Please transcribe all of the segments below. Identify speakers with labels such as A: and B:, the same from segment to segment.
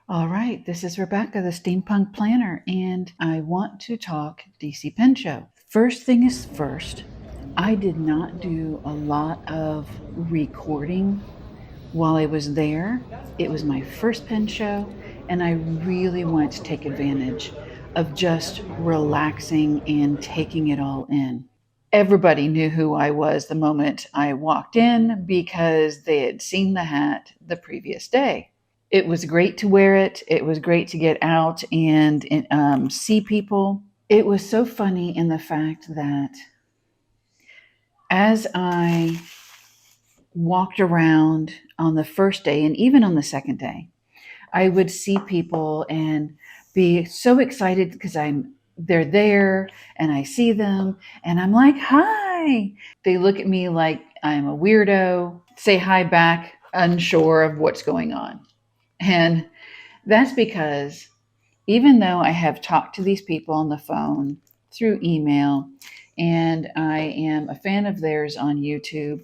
A: All right, this is Rebecca, the Steampunk Planner, and I want to talk DC Pen Show. First thing is first, I did not do a lot of recording while I was there. It was my first pen show, and I really wanted to take advantage of just relaxing and taking it all in. Everybody knew who I was the moment I walked in because they had seen the hat the previous day. It was great to wear it. It was great to get out and see people. It was so funny in the fact that as I walked around on the first day and even on the second day, I would see people and be so excited because they're there and I see them and I'm like, hi. They look at me like I'm a weirdo, say hi back, unsure of what's going on. And that's because even though I have talked to these people on the phone, through email, and I am a fan of theirs on YouTube,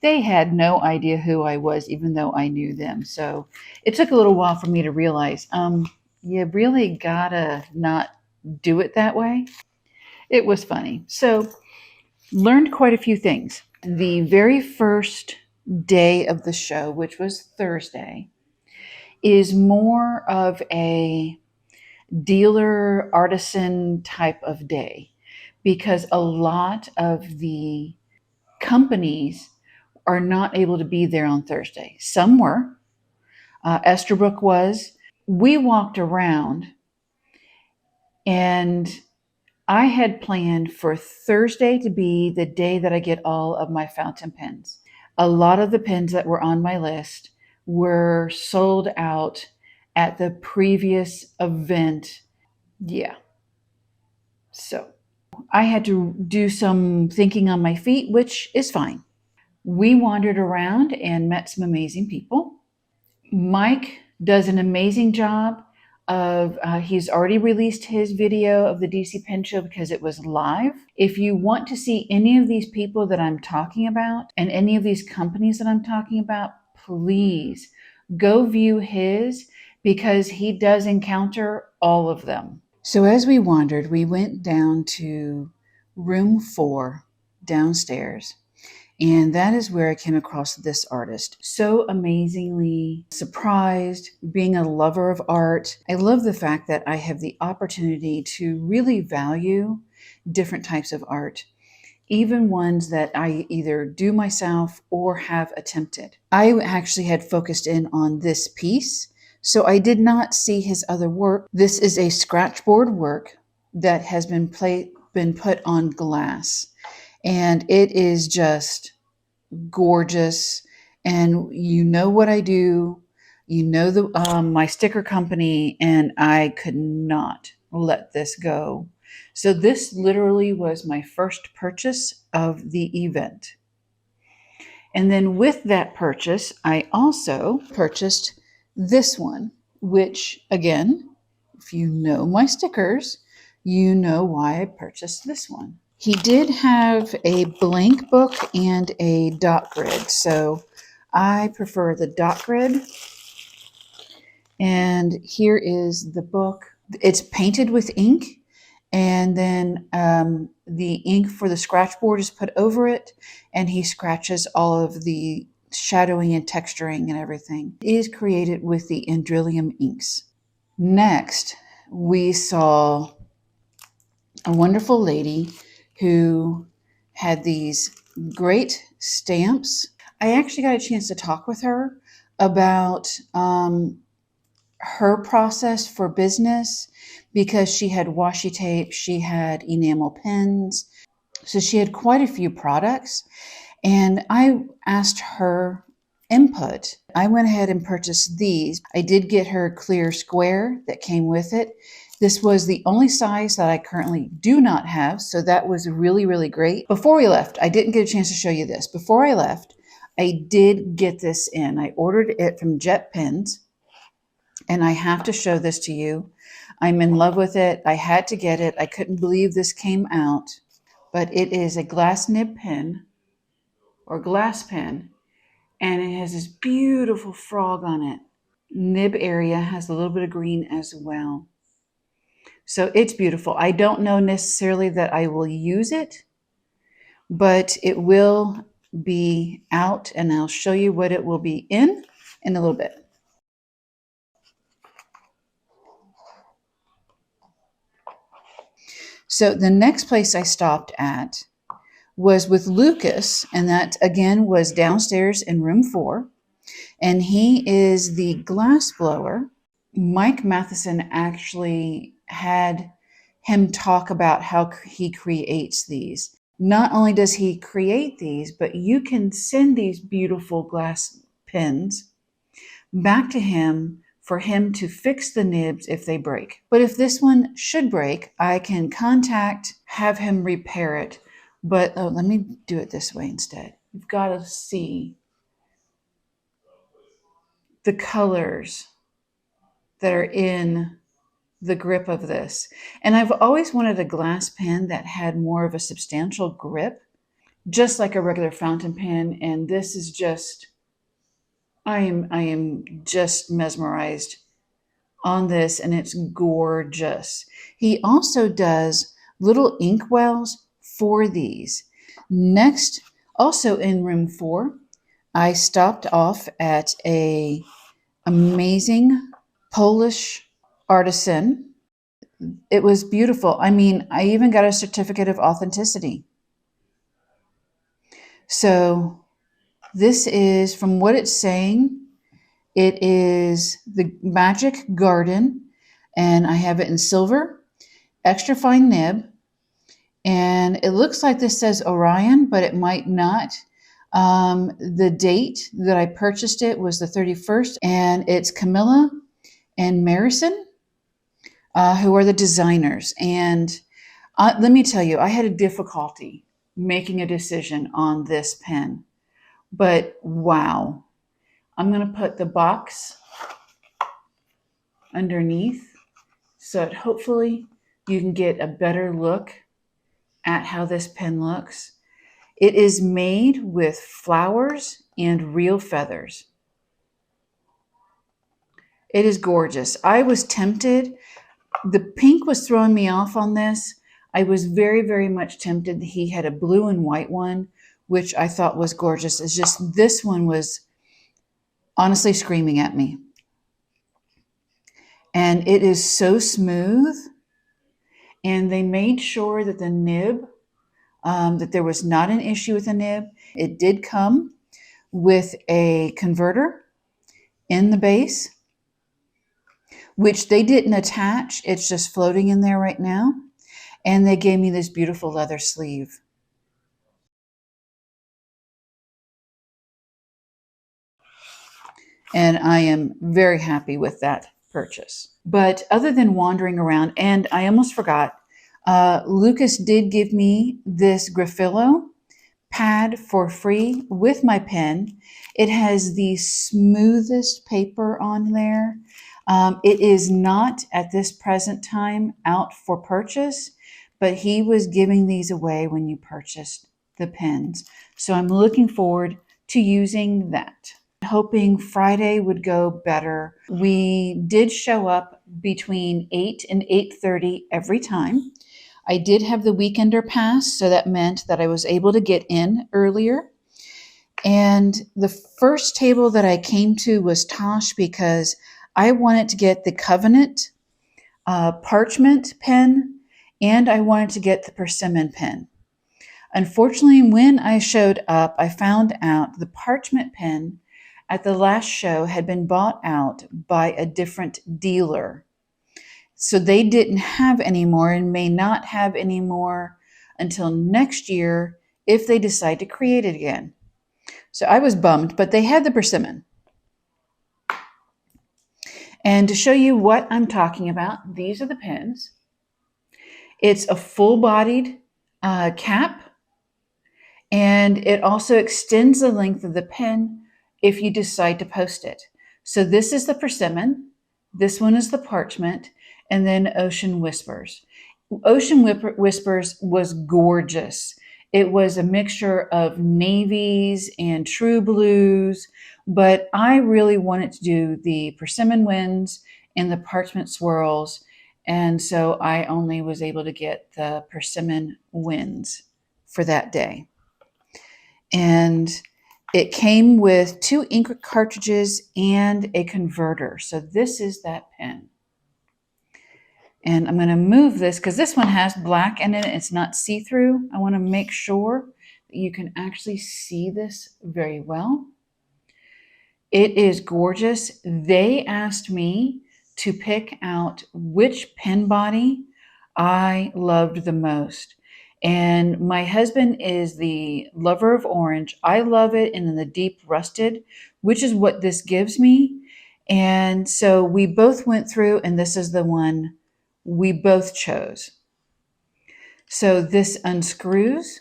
A: they had no idea who I was, even though I knew them. So it took a little while for me to realize, you really gotta not do it that way. It was funny. So learned quite a few things. The very first day of the show, which was Thursday, is more of a dealer artisan type of day because a lot of the companies are not able to be there on Thursday. Some were. Esterbrook was. We walked around and I had planned for Thursday to be the day that I get all of my fountain pens. A lot of the pens that were on my list were sold out at the previous event. Yeah. So I had to do some thinking on my feet, which is fine. We wandered around and met some amazing people. Mike does an amazing job of, he's already released his video of the DC Pen Show because it was live. If you want to see any of these people that I'm talking about and any of these companies that I'm talking about, please go view his because he does encounter all of them. So as we wandered, we went down to room 4 downstairs. And that is where I came across this artist. So amazingly surprised, being a lover of art. I love the fact that I have the opportunity to really value different types of art, even ones that I either do myself or have attempted. I actually had focused in on this piece, so I did not see his other work. This is a scratchboard work that has been put on glass. And it is just gorgeous. And you know what I do. You know my sticker company, and I could not let this go. So this literally was my first purchase of the event. And then with that purchase, I also purchased this one, which again, if you know my stickers, you know why I purchased this one. He did have a blank book and a dot grid, so I prefer the dot grid. And here is the book. It's painted with ink, and then the ink for the scratchboard is put over it, and he scratches all of the shadowing and texturing and everything. It is created with the Andrillium inks. Next, we saw a wonderful lady who had these great stamps. I actually got a chance to talk with her about her process for business because she had washi tape, she had enamel pens, so she had quite a few products. And I asked her input. I went ahead and purchased these. I did get her clear square that came with it. This was the only size that I currently do not have, so that was really, really great. Before we left, I didn't get a chance to show you this. Before I left, I did get this in. I ordered it from Jet Pens, and I have to show this to you. I'm in love with it. I had to get it. I couldn't believe this came out, but it is a glass nib pen or glass pen, and it has this beautiful frog on it. nib area has a little bit of green as well. So it's beautiful. I don't know necessarily that I will use it, but it will be out and I'll show you what it will be in a little bit. So the next place I stopped at was with Lucas, and that again was downstairs in room 4. And he is the glass blower. Mike Matheson actually had him talk about how he creates these. Not only does he create these, but you can send these beautiful glass pens back to him for him to fix the nibs if they break. But if this one should break, I can have him repair it. But let me do it this way instead. You've got to see the colors that are in the grip of this. And I've always wanted a glass pen that had more of a substantial grip, just like a regular fountain pen. And this is just, I am just mesmerized on this, and it's gorgeous. He also does little ink wells for these. Next, also in room 4, I stopped off at a amazing Polish artisan. It was beautiful. I mean, I even got a certificate of authenticity. So this is, from what it's saying, it is the Magic Garden, and I have it in silver, extra fine nib, and it looks like this says Orion, but it might not. The date that I purchased it was the 31st, and it's Camilla and Marison, who are the designers. And let me tell you, I had a difficulty making a decision on this pen, but wow. I'm going to put the box underneath so that hopefully you can get a better look at how this pen looks. It is made with flowers and real feathers. It is gorgeous. I was tempted. The pink was throwing me off on this. I was very, very much tempted. He had a blue and white one, which I thought was gorgeous. It's just this one was honestly screaming at me. And it is so smooth. And they made sure that the nib, that there was not an issue with the nib. It did come with a converter in the base, which they didn't attach. It's just floating in there right now. And they gave me this beautiful leather sleeve. And I am very happy with that purchase. But other than wandering around, and I almost forgot, Lucas did give me this Graphilo pad for free with my pen. It has the smoothest paper on there. It is not at this present time out for purchase, but he was giving these away when you purchased the pens. So I'm looking forward to using that. Hoping Friday would go better. We did show up between 8 and 8:30 every time. I did have the weekender pass, so that meant that I was able to get in earlier. And the first table that I came to was Tosh because I wanted to get the Covenant parchment pen, and I wanted to get the persimmon pen. Unfortunately, when I showed up, I found out the parchment pen at the last show had been bought out by a different dealer. So they didn't have any more and may not have any more until next year if they decide to create it again. So I was bummed, but they had the persimmon. And to show you what I'm talking about, these are the pens. It's a full-bodied cap, and it also extends the length of the pen if you decide to post it. So this is the persimmon, this one is the parchment, and then Ocean Whispers. Ocean Whispers was gorgeous. It was a mixture of navies and true blues but I really wanted to do the persimmon winds and the parchment swirls. And so I only was able to get the persimmon winds for that day. And it came with 2 ink cartridges and a converter. So this is that pen. And I'm going to move this because this one has black in it. It's not see-through. I want to make sure that you can actually see this very well. It is gorgeous. They asked me to pick out which pen body I loved the most. And my husband is the lover of orange. I love it in the deep rusted, which is what this gives me. And so we both went through, and this is the one we both chose. So this unscrews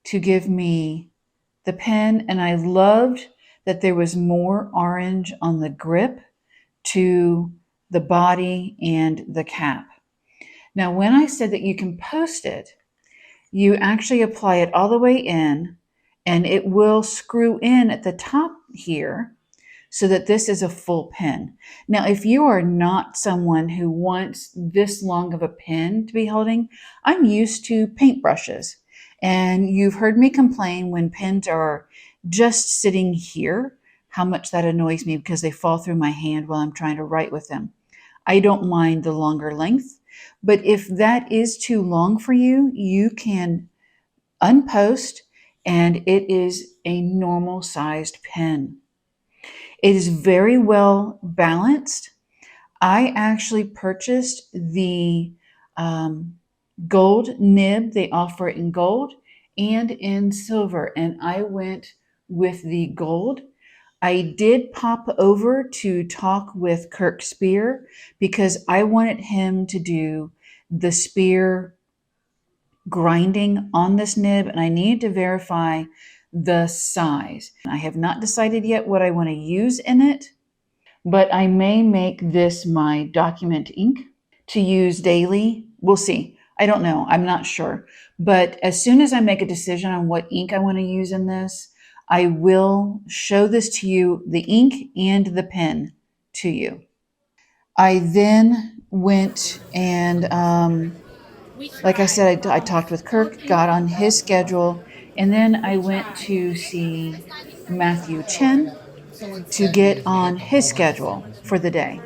A: to give me the pen, and I loved that there was more orange on the grip to the body and the cap. Now, when I said that you can post it, you actually apply it all the way in, and it will screw in at the top here so that this is a full pen. Now, if you are not someone who wants this long of a pen to be holding, I'm used to paintbrushes. And you've heard me complain when pens are just sitting here, how much that annoys me because they fall through my hand while I'm trying to write with them. I don't mind the longer length, but if that is too long for you, you can unpost, and it is a normal sized pen. It is very well balanced. I actually purchased the gold nib. They offer it in gold and in silver, and I went with the gold. I did pop over to talk with Kirk Spear because I wanted him to do the spear grinding on this nib, and I needed to verify the size. I have not decided yet what I want to use in it, but I may make this my document ink to use daily. We'll see. I don't know. I'm not sure. But as soon as I make a decision on what ink I want to use in this, I will show this to you, the ink and the pen to you. I then went and like I said, I talked with Kirk, got on his schedule, and then I went to see Matthew Chen to get on his schedule for the day.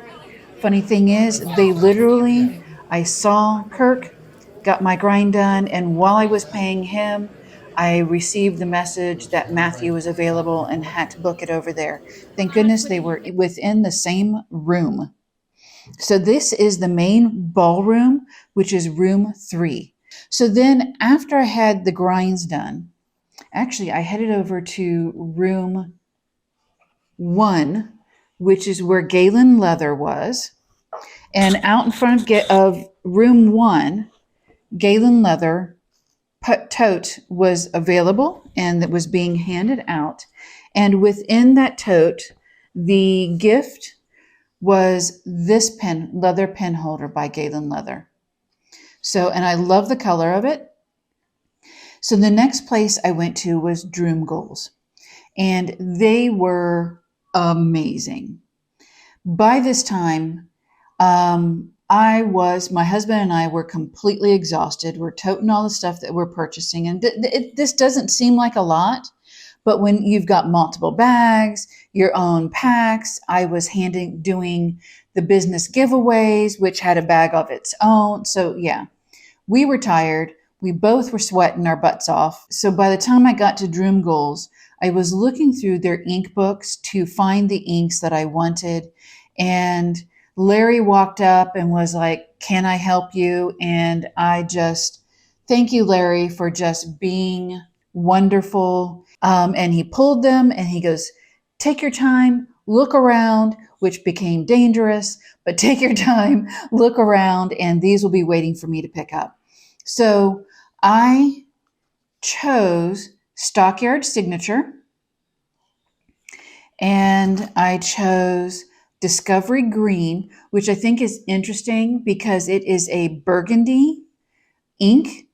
A: Funny thing is, I saw Kirk, got my grind done, and while I was paying him, I received the message that Matthew was available and had to book it over there. Thank goodness they were within the same room. So this is the main ballroom, which is room 3. So then after I had the grinds done, actually I headed over to room 1, which is where Galen leather was. And out in front of room 1, Galen leather tote was available and that was being handed out. And within that tote, the gift was this leather pen holder by Galen Leather. So, and I love the color of it. So the next place I went to was Droomgoals, and they were amazing. By this time, my husband and I were completely exhausted. We're toting all the stuff that we're purchasing, and this doesn't seem like a lot, but when you've got multiple bags, your own packs, I was doing the business giveaways, which had a bag of its own. So yeah, we were tired. We both were sweating our butts off. So by the time I got to Droomgoals, I was looking through their ink books to find the inks that I wanted. And Larry walked up and was like, "Can I help you?" And thank you, Larry, for just being wonderful. And he pulled them and he goes, "Take your time, look around," which became dangerous, but take your time, look around, and these will be waiting for me to pick up. So I chose Stockyard Signature, and I chose Discovery Green, which I think is interesting because it is a burgundy ink,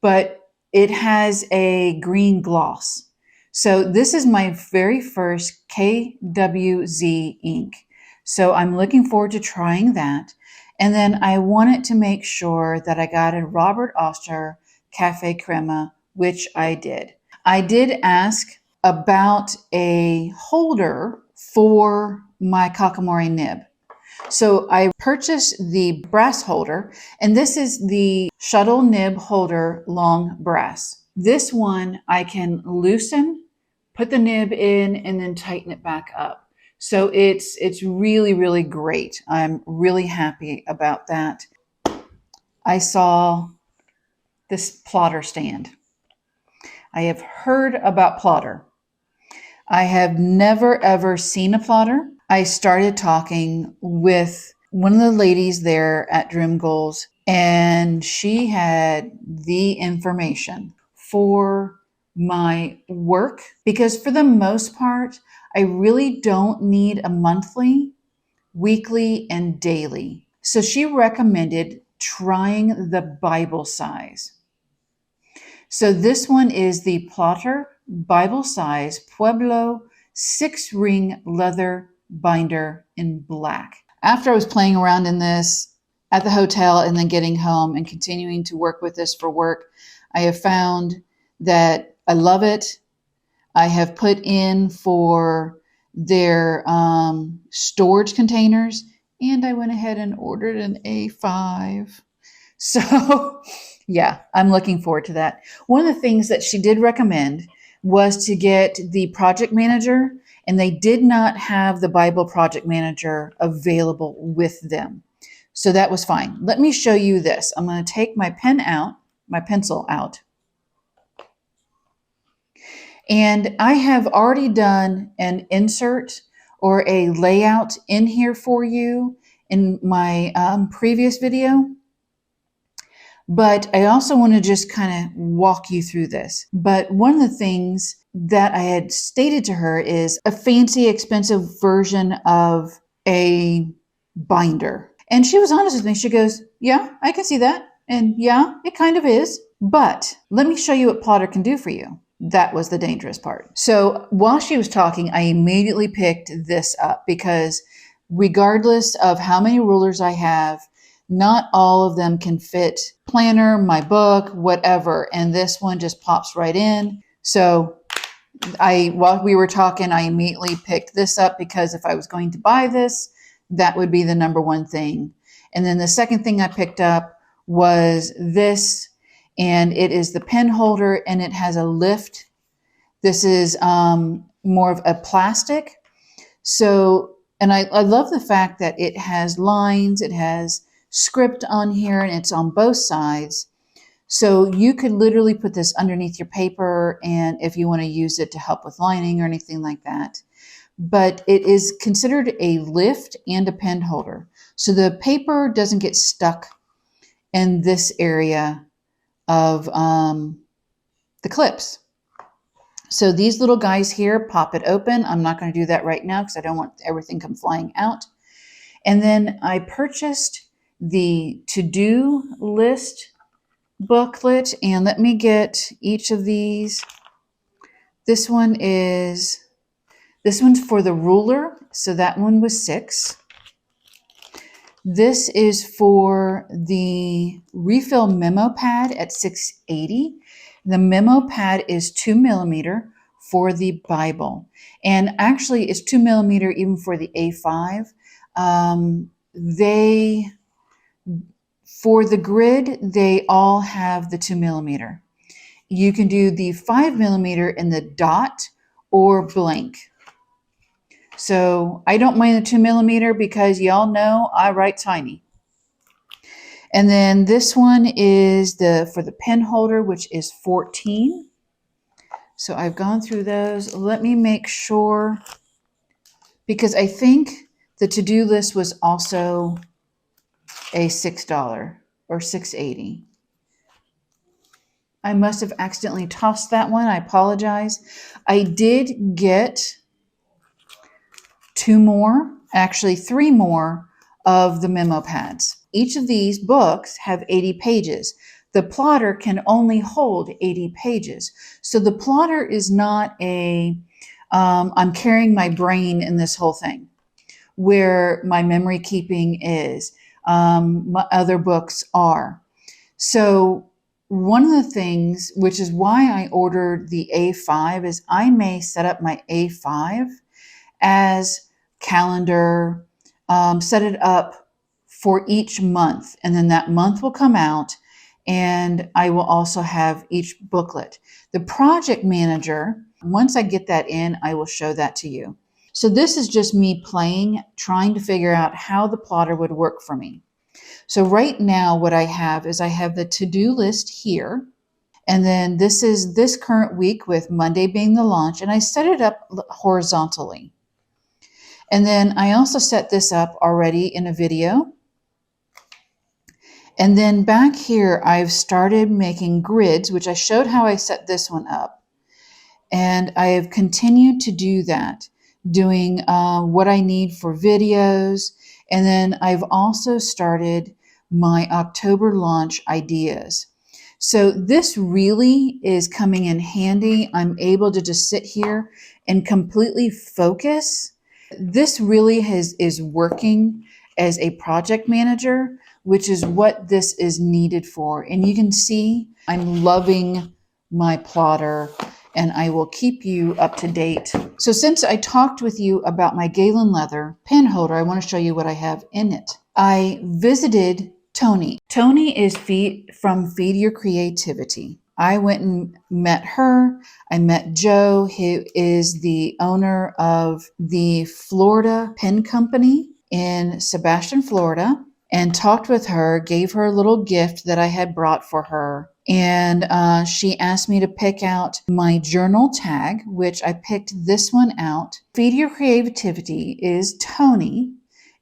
A: but it has a green gloss. So this is my very first KWZ ink. So I'm looking forward to trying that. And then I wanted to make sure that I got a Robert Oster Cafe Crema, which I did. I did ask about a holder for my Kakimori nib. So I purchased the brass holder, and this is the shuttle nib holder long brass. This one I can loosen, put the nib in, and then tighten it back up. So it's really, really great. I'm really happy about that. I saw this plotter stand. I have heard about plotter. I have never ever seen a plotter. I started talking with one of the ladies there at RebzDoodlz, and she had the information for my work because for the most part, I really don't need a monthly, weekly, and daily. So she recommended trying the Bible size. So this one is the Plotter Bible size Pueblo 6-ring leather binder in black. After I was playing around in this at the hotel and then getting home and continuing to work with this for work, I have found that I love it. I have put in for their storage containers, and I went ahead and ordered an A5. So yeah, I'm looking forward to that. One of the things that she did recommend was to get the project manager, and they did not have the Bible project manager available with them. So that was fine. Let me show you this. I'm going to take my pen out, my pencil out. And I have already done an insert or a layout in here for you in my previous video. But I also want to just kind of walk you through this. But one of the things that I had stated to her is a fancy, expensive version of a binder. And she was honest with me. She goes, yeah, I can see that. And yeah, it kind of is. But let me show you what Plotter can do for you. That was the dangerous part. So while she was talking, I immediately picked this up because regardless of how many rulers I have, not all of them can fit planner, my book, whatever. And this one just pops right in. So while we were talking, I immediately picked this up because if I was going to buy this, that would be the number one thing. And then the second thing I picked up was this, and it is the pen holder, and it has a lift. This is more of a plastic. So, and I love the fact that it has lines, it has script on here, and it's on both sides. So you could literally put this underneath your paper, and if you want to use it to help with lining or anything like that. But it is considered a lift and a pen holder. So the paper doesn't get stuck in this area of the clips. So these little guys here, pop it open. I'm not going to do that right now because I don't want everything come flying out. And then I purchased the to-do list booklet, and let me get each of these. This one's for the ruler, so that one was $6. This is for the refill memo pad at $6.80. The memo pad is 2 millimeter for the Bible, and actually it's 2 millimeter even for the A5. For the grid, they all have the 2 millimeter. You can do the 5 millimeter in the dot or blank. So I don't mind the 2 millimeter because y'all know I write tiny. And then this one is for the pen holder, which is 14. So I've gone through those. Let me make sure, because I think the to-do list was also a $6 or $6.80. I must have accidentally tossed that one. I apologize. I did get 2 more, actually 3 more of the memo pads. Each of these books have 80 pages. The plotter can only hold 80 pages. So the plotter is not I'm carrying my brain in this whole thing, where my memory keeping is. My other books are. So one of the things, which is why I ordered the A5, is I may set up my A5 as calendar, set it up for each month, and then that month will come out, and I will also have each booklet. The project manager, once I get that in, I will show that to you. So this is just me playing, trying to figure out how the plotter would work for me. So right now what I have is I have the to-do list here. And then this is this current week with Monday being the launch. And I set it up horizontally. And then I also set this up already in a video. And then back here, I've started making grids, which I showed how I set this one up. And I have continued to do that, doing what I need for videos. And then I've also started my October launch ideas. So this really is coming in handy. I'm able to just sit here and completely focus. This really is working as a project manager, which is what this is needed for. And you can see I'm loving my plotter, and I will keep you up to date. So since I talked with you about my Galen leather pen holder, I want to show you what I have in it. I visited Tony. Tony is from Feed Your Creativity. I went and met her. I met Joe, who is the owner of the Florida Pen Company in Sebastian, Florida, and talked with her, gave her a little gift that I had brought for her. And she asked me to pick out my journal tag, which I picked this one out. Feed Your Creativity is Tony.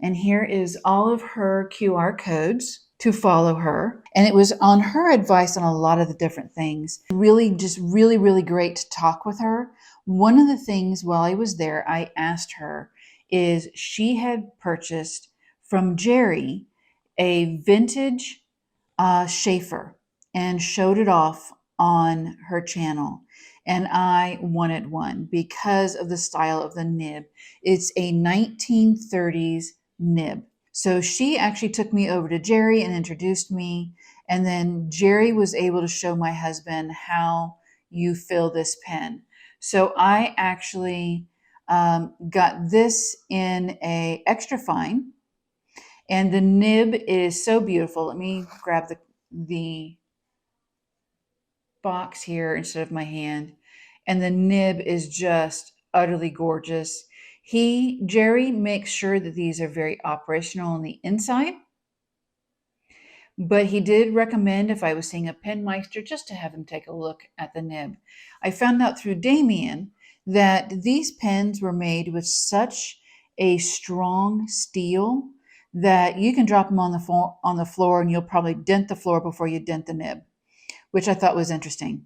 A: And here is all of her QR codes to follow her. And it was on her advice on a lot of the different things. Really, just really, really great to talk with her. One of the things while I was there, I asked her is she had purchased from Jerry a vintage Schaefer and showed it off on her channel. And I wanted one because of the style of the nib. It's a 1930s nib. So she actually took me over to Jerry and introduced me. And then Jerry was able to show my husband how you fill this pen. So I actually got this in a extra fine. And the nib is so beautiful. Let me grab the box here instead of my hand. And the nib is just utterly gorgeous. Jerry makes sure that these are very operational on the inside. But he did recommend, if I was seeing a pen meister, just to have him take a look at the nib. I found out through Damien that these pens were made with such a strong steel that you can drop them on the floor and you'll probably dent the floor before you dent the nib, which I thought was interesting.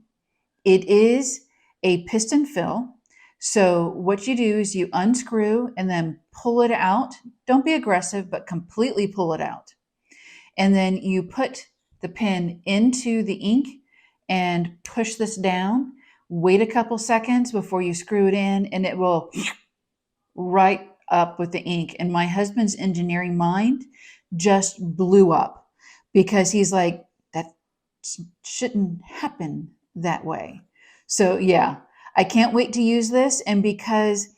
A: It is a piston fill. So what you do is you unscrew and then pull it out. Don't be aggressive, but completely pull it out. And then you put the pen into the ink and push this down. Wait a couple seconds before you screw it in, and it will right up with the ink. And my husband's engineering mind just blew up because he's like, that shouldn't happen that way. So yeah, I can't wait to use this. And because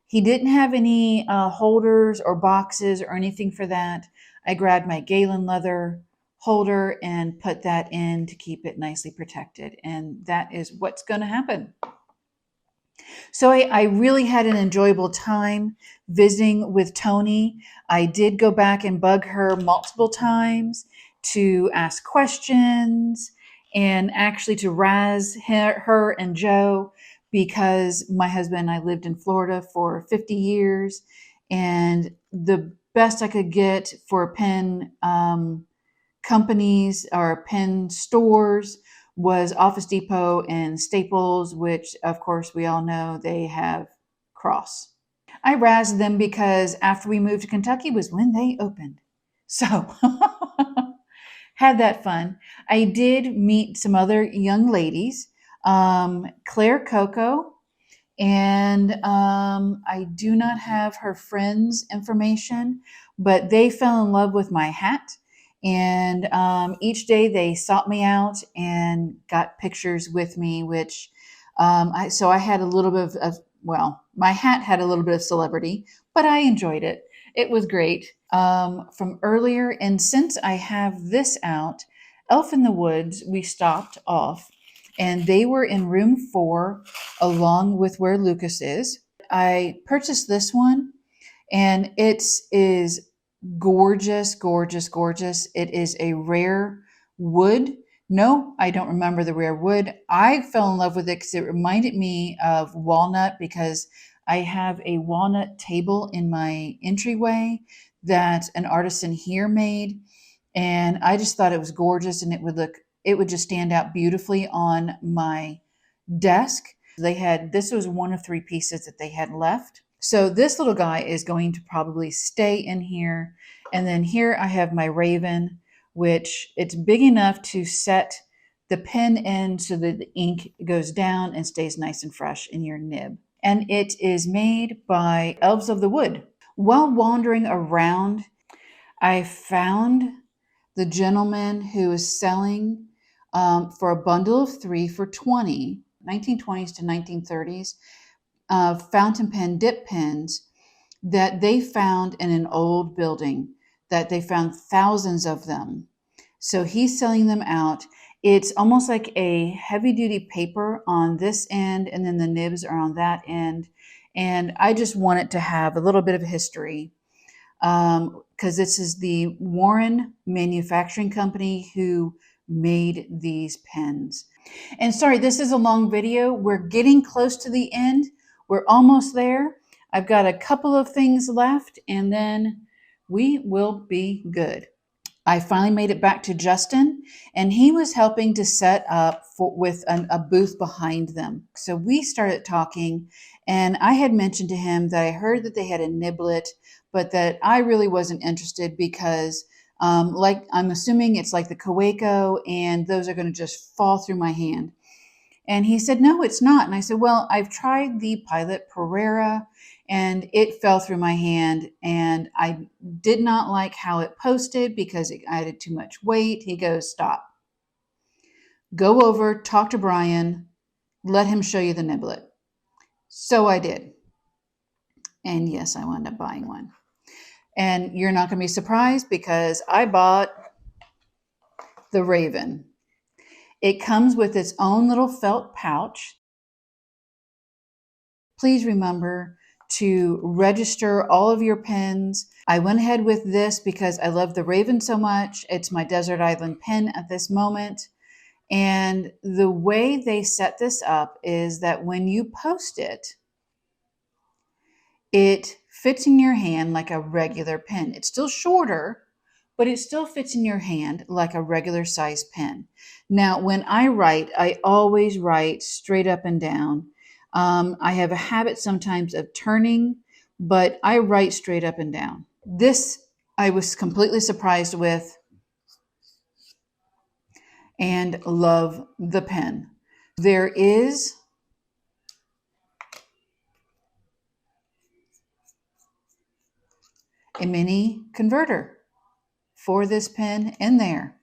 A: he didn't have any holders or boxes or anything for that, I grabbed my Galen leather holder and put that in to keep it nicely protected. And that is what's going to happen. So I really had an enjoyable time visiting with Tony. I did go back and bug her multiple times to ask questions and actually to razz her and Joe, because my husband and I lived in Florida for 50 years. And the best I could get for pen companies or pen stores was Office Depot and Staples, which of course we all know they have Cross. I razzed them because after we moved to Kentucky was when they opened. So Had that fun. I did meet some other young ladies, Claire Coco, and I do not have her friend's information, but they fell in love with my hat. And each day they sought me out and got pictures with me, which so I had a little bit well, my hat had a little bit of celebrity, but I enjoyed it. It was great. From earlier, and since I have this out, Elf in the Woods, we stopped off and they were in room 4 along with where Lucas is. I purchased this one and it is gorgeous, gorgeous, gorgeous. It is a rare wood. No, I don't remember the rare wood. I fell in love with it because it reminded me of walnut, because I have a walnut table in my entryway that an artisan here made. And I just thought it was gorgeous, and it would just stand out beautifully on my desk. This was one of 3 pieces that they had left. So this little guy is going to probably stay in here. And then here I have my Raven, which it's big enough to set the pen in so that the ink goes down and stays nice and fresh in your nib. And it is made by Elves of the Wood. While wandering around, I found the gentleman who is selling for a bundle of 3 for 1920s to 1930s, fountain pen dip pens that they found in an old building, that they found thousands of them. So he's selling them out. It's almost like a heavy duty paper on this end, and then the nibs are on that end. And I just want it to have a little bit of history, because this is the Warren Manufacturing Company who made these pens. And sorry, this is a long video. We're getting close to the end. We're almost there. I've got a couple of things left, and then we will be good. I finally made it back to Justin, and he was helping to set up with a booth behind them. So we started talking, and I had mentioned to him that I heard that they had a niblet, but that I really wasn't interested because, like, I'm assuming it's like the Kaweco, and those are going to just fall through my hand. And he said, no, it's not. And I said, well, I've tried the Pilot Pereira and it fell through my hand. And I did not like how it posted because it added too much weight. He goes, stop. Go over, talk to Brian, let him show you the niblet. So I did. And yes, I wound up buying one. And you're not going to be surprised because I bought the Raven. It comes with its own little felt pouch. Please remember to register all of your pens. I went ahead with this because I love the Raven so much. It's my desert island pen at this moment. And the way they set this up is that when you post it, it fits in your hand like a regular pen. It's still shorter, but it still fits in your hand like a regular size pen. Now, when I write, I always write straight up and down. I have a habit sometimes of turning, but I write straight up and down. This I was completely surprised with and love the pen. There is a mini converter for this pen in there.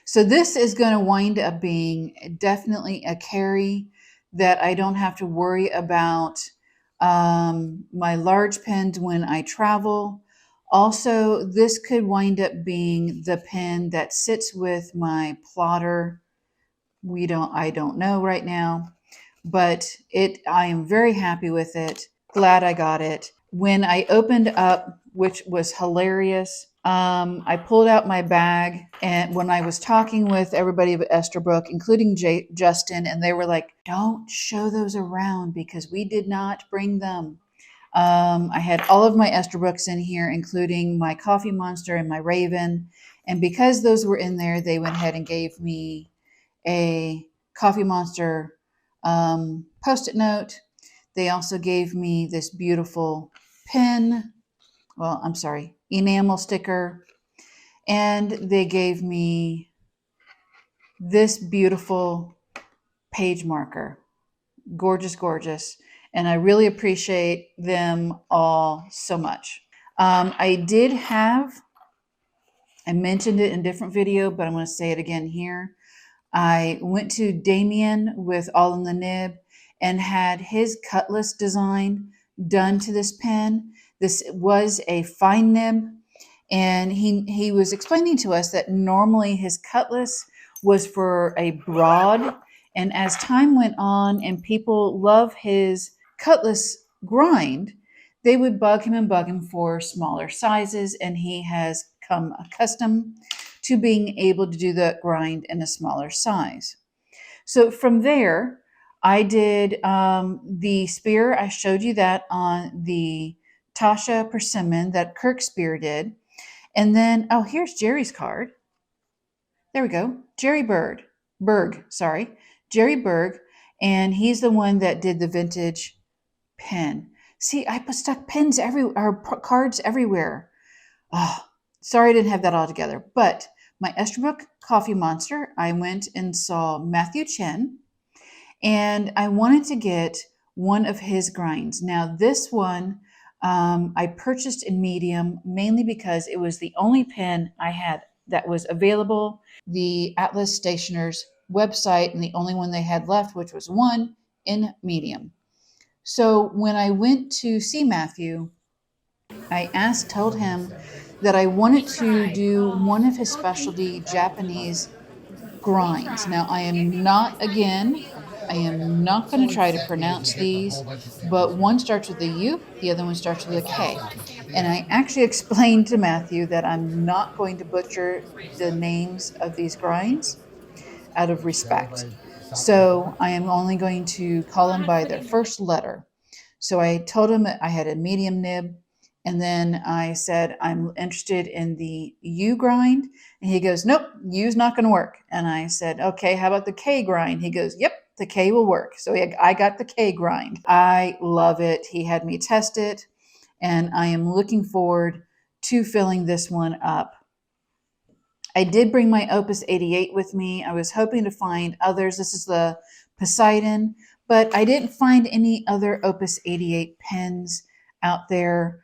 A: So this is going to wind up being definitely a carry that I don't have to worry about my large pens when I travel. Also, this could wind up being the pen that sits with my plotter. I don't know right now, but I am very happy with it. Glad I got it. When I opened up, which was hilarious, I pulled out my bag, and when I was talking with everybody at Esterbrook, including Justin, and they were like, don't show those around because we did not bring them. I had all of my Esterbrooks in here, including my Coffee Monster and my Raven. And because those were in there, they went ahead and gave me a Coffee Monster Post-it note. They also gave me this beautiful enamel sticker. And they gave me this beautiful page marker. Gorgeous, gorgeous. And I really appreciate them all so much. I mentioned it in a different video, but I'm going to say it again here. I went to Damien with All in the Nib and had his cutlass design done to this pen. This was a fine nib, and he was explaining to us that normally his cutlass was for a broad, and as time went on and people love his cutlass grind, they would bug him and bug him for smaller sizes, and he has come accustomed to being able to do the grind in a smaller size. So from there, I did the spear. I showed you that on the Tasha Persimmon that Kirk spear did. And then, oh, here's Jerry's card. There we go. Jerry Berg, sorry. Jerry Berg. And he's the one that did the vintage pen. See, I stuck pins cards everywhere. Oh, sorry I didn't have that all together. But my Esterbrook Coffee Monster, I went and saw Matthew Chen, and I wanted to get one of his grinds. Now, this one I purchased in medium mainly because it was the only pen I had that was available. The Atlas Stationers website, and the only one they had left, which was one in medium. So when I went to see Matthew, I told him that I wanted to do one of his specialty Japanese grinds. Now, I am not going to try to pronounce these, but one starts with a U, the other one starts with a K. And I actually explained to Matthew that I'm not going to butcher the names of these grinds out of respect. So I am only going to call them by their first letter. So I told him that I had a medium nib, and then I said, I'm interested in the U grind. And he goes, nope, U's not going to work. And I said, okay, how about the K grind? He goes, yep, the K will work. So I got the K grind. I love it. He had me test it, and I am looking forward to filling this one up. I did bring my Opus 88 with me. I was hoping to find others. This is the Poseidon, but I didn't find any other Opus 88 pens out there.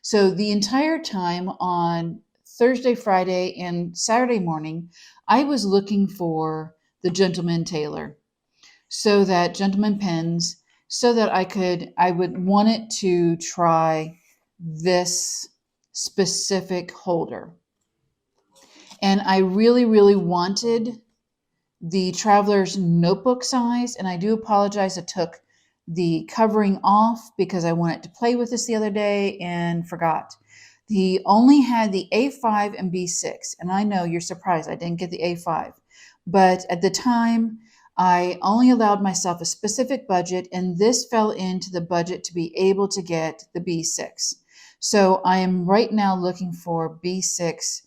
A: So the entire time on Thursday, Friday, and Saturday morning, I was looking for the Gentleman Tailor, so that Gentleman pens, so that I would want it to try this specific holder. And I really, really wanted the Traveler's notebook size. And I do apologize, I took the covering off because I wanted to play with this the other day and forgot. He only had the A5 and B6. And I know you're surprised I didn't get the A5. But at the time, I only allowed myself a specific budget, and this fell into the budget to be able to get the B6. So I am right now looking for B6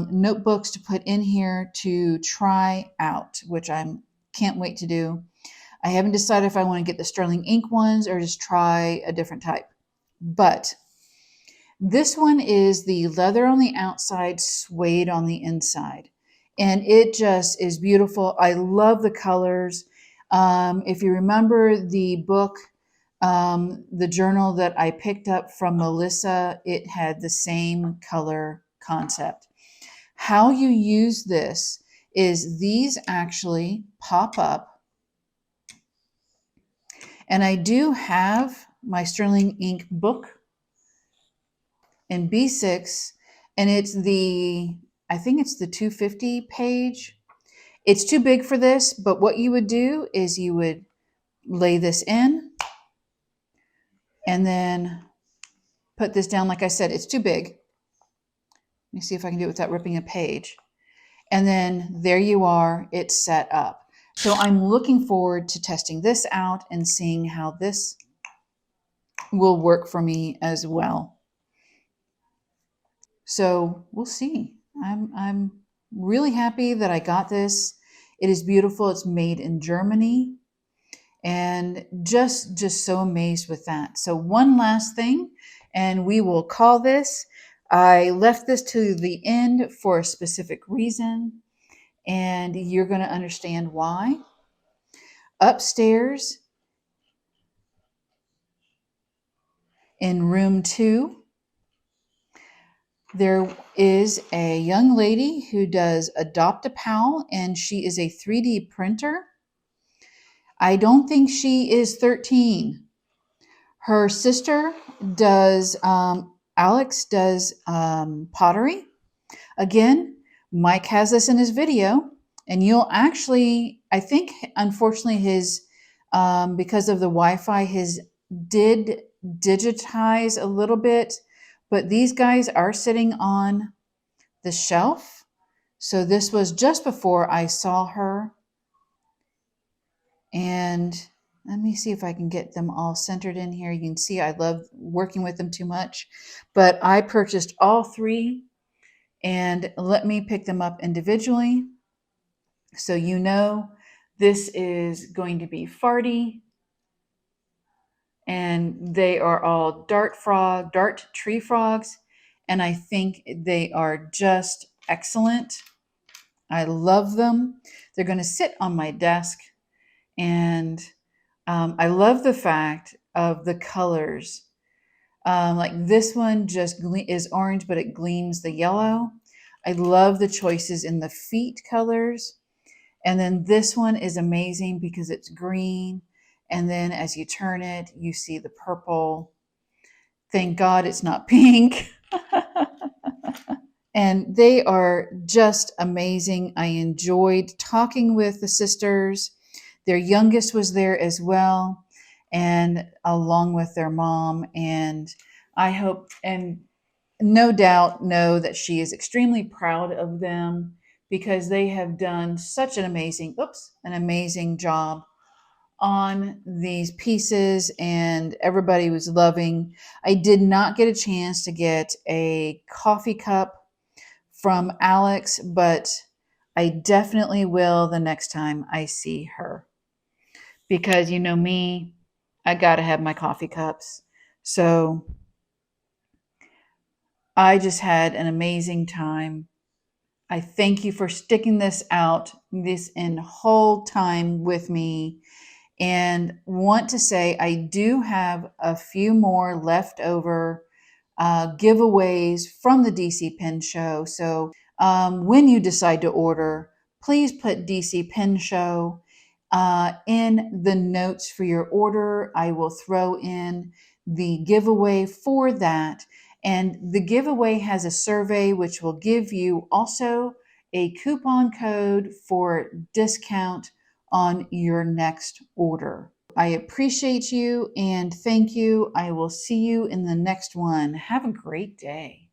A: notebooks to put in here to try out, which I can't wait to do. I haven't decided if I want to get the sterling ink ones or just try a different type. But this one is the leather on the outside, suede on the inside. And it just is beautiful. I love the colors. If you remember the book, the journal that I picked up from Melissa, it had the same color concept. How you use this is these actually pop up. And I do have my sterling ink book in B6, and it's I think it's the 250 page. It's too big for this, but what you would do is you would lay this in and then put this down. Like I said, it's too big. Let me see if I can do it without ripping a page. And then there you are, it's set up. So I'm looking forward to testing this out and seeing how this will work for me as well. So we'll see. I'm really happy that I got this. It is beautiful. It's made in Germany, and just so amazed with that. So one last thing, and we will call this I left this to the end for a specific reason, and you're going to understand why. Upstairs in room 2, there is a young lady who does Adopt a Pal, and she is a 3D printer. I don't think she is 13. Her sister does, Alex does pottery. Again, Mike has this in his video, and you'll actually, I think, unfortunately, his, because of the Wi-Fi, his did digitize a little bit, but these guys are sitting on the shelf. So this was just before I saw her. And let me see if I can get them all centered in here. You can see I love working with them too much, but I purchased all 3, and let me pick them up individually. So you know this is going to be farty, and they are all dart tree frogs, and I think they are just excellent. I love them. They're going to sit on my desk, and I love the fact of the colors. Like this one just is orange, but it gleams the yellow. I love the choices in the feet colors. And then this one is amazing because it's green. And then as you turn it, you see the purple. Thank God it's not pink. And they are just amazing. I enjoyed talking with the sisters. Their youngest was there as well, and along with their mom. And I hope and no doubt know that she is extremely proud of them because they have done such an amazing job on these pieces, and everybody was loving. I did not get a chance to get a coffee cup from Alex, but I definitely will the next time I see her. Because you know me, I got to have my coffee cups. So I just had an amazing time. I thank you for sticking this in whole time with me, and want to say I do have a few more leftover giveaways from the DC Pen Show. So when you decide to order, please put DC Pen Show in the notes for your order. I will throw in the giveaway for that. And the giveaway has a survey which will give you also a coupon code for discount on your next order. I appreciate you and thank you. I will see you in the next one. Have a great day.